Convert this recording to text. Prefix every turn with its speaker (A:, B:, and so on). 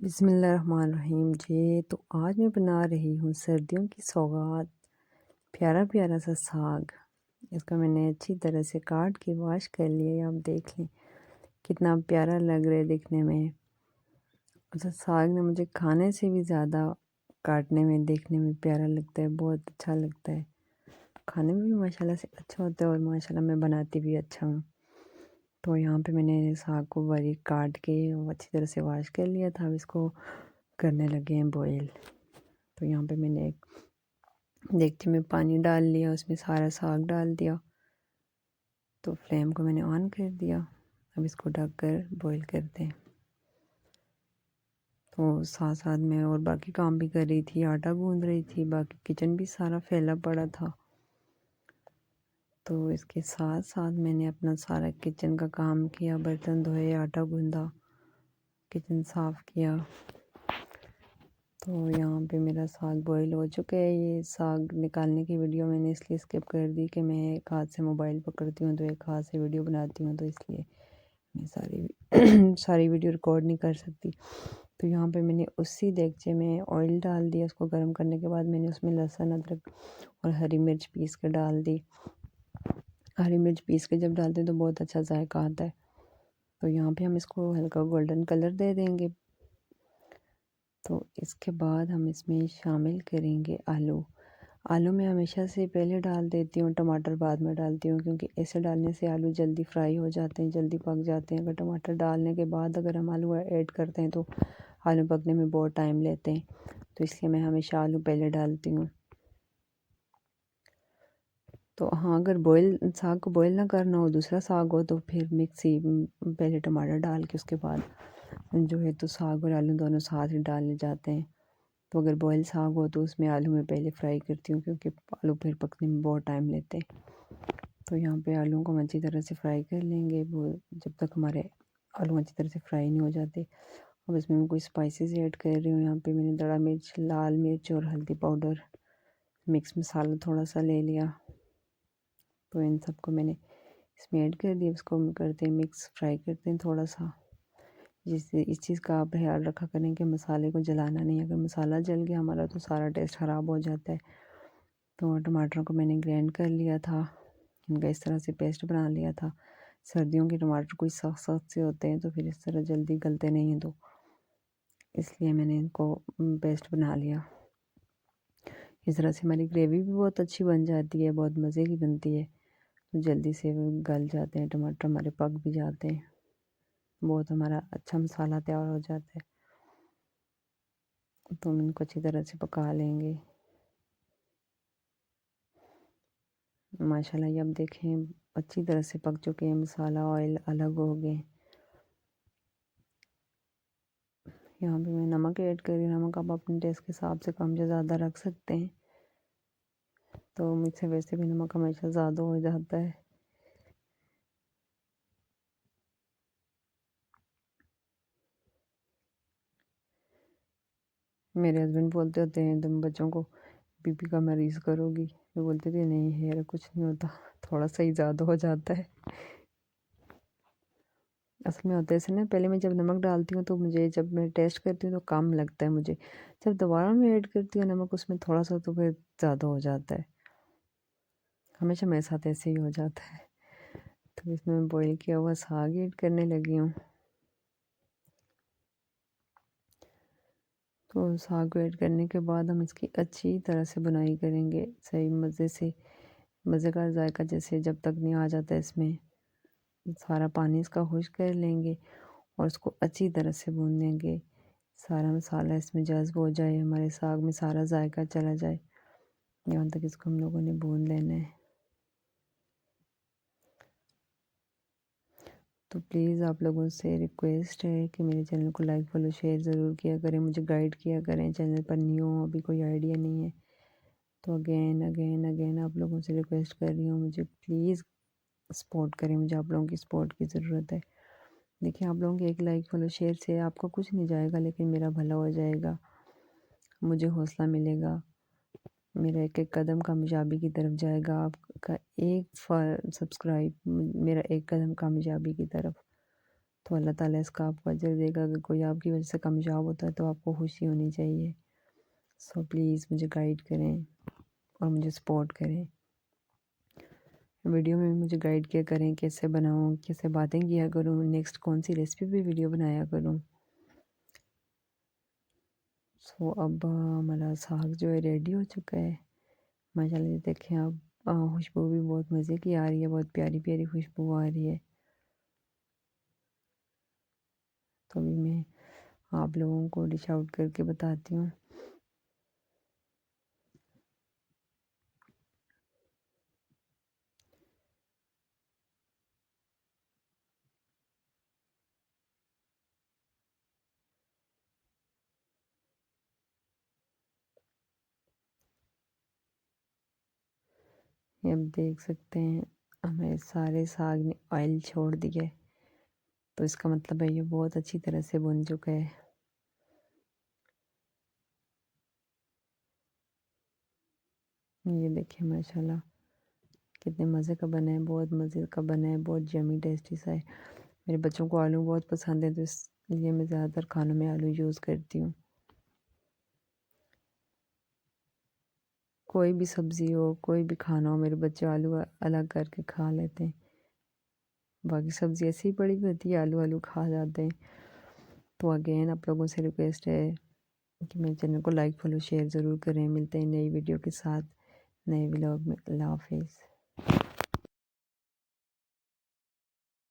A: बिस्मिल्लाहिर्रहमानिर्रहीम जी। तो आज मैं बना रही हूँ सर्दियों की सौगात, प्यारा प्यारा सा साग। इसको मैंने अच्छी तरह से काट के वॉश कर लिया। आप देख लें कितना प्यारा लग रहा है दिखने में। अच्छा, साग ने मुझे खाने से भी ज़्यादा काटने में देखने में प्यारा लगता है, बहुत अच्छा लगता है। खाने में भी माशाल्लाह से अच्छा होता है और माशाल्लाह मैं बनाती भी अच्छा हूँ। तो यहाँ पे मैंने साग को बारीक काट के अच्छी तरह से वॉश कर लिया था। अब इसको करने लगे हैं बॉईल। तो यहाँ पे मैंने एक देगची में पानी डाल लिया, उसमें सारा साग डाल दिया। तो फ्लेम को मैंने ऑन कर दिया। अब इसको ढक कर बॉईल करते हैं। तो साथ साथ मैं और बाकी काम भी कर रही थी, आटा गूंद रही थी, बाकी किचन भी सारा फैला पड़ा था। तो इसके साथ साथ मैंने अपना सारा किचन का काम किया, बर्तन धोए, आटा गूंदा, किचन साफ़ किया। तो यहाँ पे मेरा साग बॉईल हो चुका है। ये साग निकालने की वीडियो मैंने इसलिए स्किप कर दी कि मैं एक हाथ से मोबाइल पकड़ती हूँ तो एक हाथ से वीडियो बनाती हूँ, तो इसलिए मैं सारी सारी वीडियो रिकॉर्ड नहीं कर सकती। तो यहाँ पे मैंने उसी देगचे में ऑयल डाल दिया। उसको गर्म करने के बाद मैंने उसमें लहसुन, अदरक और हरी मिर्च पीस कर डाल दी। हरी मिर्च पीस के जब डालते हैं तो बहुत अच्छा जायका आता है। तो यहाँ पे हम इसको हल्का गोल्डन कलर दे देंगे। तो इसके बाद हम इसमें शामिल करेंगे आलू। आलू मैं हमेशा से पहले डाल देती हूँ, टमाटर बाद में डालती हूँ, क्योंकि ऐसे डालने से आलू जल्दी फ्राई हो जाते हैं, जल्दी पक जाते हैं। अगर टमाटर डालने के बाद अगर हम आलू ऐड करते हैं तो आलू पकने में बहुत टाइम लेते हैं। तो इसलिए मैं हमेशा आलू पहले डालती हूँ। तो हाँ, अगर साग को बॉईल ना करना हो, दूसरा साग हो, तो फिर मिक्सी पहले टमाटर डाल के उसके बाद जो है तो साग और आलू दोनों साथ ही डाले जाते हैं। तो अगर बॉयल साग हो तो उसमें आलू मैं पहले फ्राई करती हूँ, क्योंकि आलू फिर पकने में बहुत टाइम लेते हैं। तो यहाँ पे आलूओं को हम अच्छी तरह से फ्राई कर लेंगे, वो जब तक हमारे आलू अच्छी तरह से फ्राई नहीं हो जाते। अब इसमें मैं कोई स्पाइसेस ऐड कर रही हूँ। यहाँ पे मैंने दड़ा मिर्च, लाल मिर्च और हल्दी पाउडर, मिक्स मसाला थोड़ा सा ले लिया। तो इन सबको मैंने इसमें ऐड कर दिया। इसको हम करते हैं मिक्स, फ्राई करते हैं थोड़ा सा। जिससे इस चीज़ का आप ख्याल रखा करें कि मसाले को जलाना नहीं। अगर मसाला जल गया हमारा तो सारा टेस्ट ख़राब हो जाता है। तो टमाटरों को मैंने ग्राइंड कर लिया था, इनका इस तरह से पेस्ट बना लिया था। सर्दियों के टमाटर कोई सख्त सख्त से होते हैं तो फिर इस तरह जल्दी गलते नहीं हैं, तो इसलिए मैंने इनको पेस्ट बना लिया। इस तरह से हमारी ग्रेवी भी बहुत अच्छी बन जाती है, बहुत मज़े की बनती है। तो जल्दी से वो गल जाते हैं, टमाटर हमारे पक भी जाते हैं, बहुत हमारा अच्छा मसाला तैयार हो जाता है। तो हम इनको अच्छी तरह से पका लेंगे। माशाल्लाह ये अब देखें अच्छी तरह से पक चुके हैं, मसाला ऑयल अलग हो गए। यहाँ पे मैं नमक ऐड कर रही हूँ। नमक आप अपने टेस्ट के हिसाब से कम या ज़्यादा रख सकते हैं। तो मुझसे वैसे भी नमक हमेशा ज़्यादा हो जाता है। मेरे हस्बैंड बोलते होते हैं तुम बच्चों को बीपी का मरीज़ करोगी। मैं बोलती थी नहीं है, कुछ नहीं होता, थोड़ा सा ही ज़्यादा हो जाता है। असल में होता है ऐसे ना, पहले मैं जब नमक डालती हूँ तो मुझे, जब मैं टेस्ट करती हूँ तो कम लगता है मुझे। जब दोबारा मैं ऐड करती हूँ नमक उसमें थोड़ा सा तो फिर ज़्यादा हो जाता है। हमेशा मेरे साथ ऐसे ही हो जाता है। तो इसमें मैं बॉईल किया हुआ साग ऐड करने लगी हूँ। तो साग को ऐड करने के बाद हम इसकी अच्छी तरह से बुनाई करेंगे, सही मज़े से, मज़ेदार जायका जैसे जब तक नहीं आ जाता इसमें। सारा पानी इसका खुश्क कर लेंगे और उसको अच्छी तरह से भून लेंगे। सारा मसाला इसमें जज़्ब हो जाए, हमारे साग में सारा जायका चला जाए, यहाँ तक इसको हम लोगों ने भून लेना है। तो प्लीज़ आप लोगों से रिक्वेस्ट है कि मेरे चैनल को लाइक, फॉलो, शेयर ज़रूर किया करें, मुझे गाइड किया करें। चैनल पर न्यू हो, अभी कोई आइडिया नहीं है, तो अगेन अगेन अगेन आप लोगों से रिक्वेस्ट कर रही हूँ, मुझे प्लीज़ सपोर्ट करें। मुझे आप लोगों की सपोर्ट की ज़रूरत है। देखिए, आप लोगों के एक लाइक, फॉलो, शेयर से आपको कुछ नहीं जाएगा, लेकिन मेरा भला हो जाएगा, मुझे हौसला मिलेगा। मेरा एक एक कदम कामयाबी की तरफ जाएगा। आपका एक सब्सक्राइब मेरा एक कदम कामयाबी की तरफ। तो अल्लाह ताला इसका आपको अजर देगा। अगर कोई आपकी वजह से कामयाब होता है तो आपको खुशी होनी चाहिए। सो प्लीज़ मुझे गाइड करें और मुझे सपोर्ट करें। वीडियो में भी मुझे गाइड किया करें, कैसे बनाऊँ, कैसे बातें किया करूँ, नेक्स्ट कौन सी रेसिपी पे वीडियो बनाया करूँ। सो अब हमारा साग जो है रेडी हो चुका है माशाल्लाह। देखें अब खुशबू भी बहुत मज़े की आ रही है, बहुत प्यारी प्यारी खुशबू आ रही है। तो अभी मैं आप लोगों को डिश आउट करके बताती हूँ। ये आप देख सकते हैं हमारे सारे साग ने ऑयल छोड़ दिया है, तो इसका मतलब है ये बहुत अच्छी तरह से बन चुका है। ये देखिए माशाल्लाह कितने मज़े का बना है, बहुत मज़े का बना है, बहुत यम्मी टेस्टी सा है। मेरे बच्चों को आलू बहुत पसंद है, तो इसलिए मैं ज़्यादातर खानों में आलू यूज़ करती हूँ। कोई भी सब्ज़ी हो, कोई भी खाना हो, मेरे बच्चे आलू अलग करके खा लेते हैं। बाकी सब्ज़ी ऐसी ही पड़ी होती है, आलू आलू खा जाते हैं। तो अगेन आप लोगों से रिक्वेस्ट है कि मेरे चैनल को लाइक फॉलो शेयर ज़रूर करें। मिलते हैं नई वीडियो के साथ नए व्लॉग में। अल्लाह हाफिज़।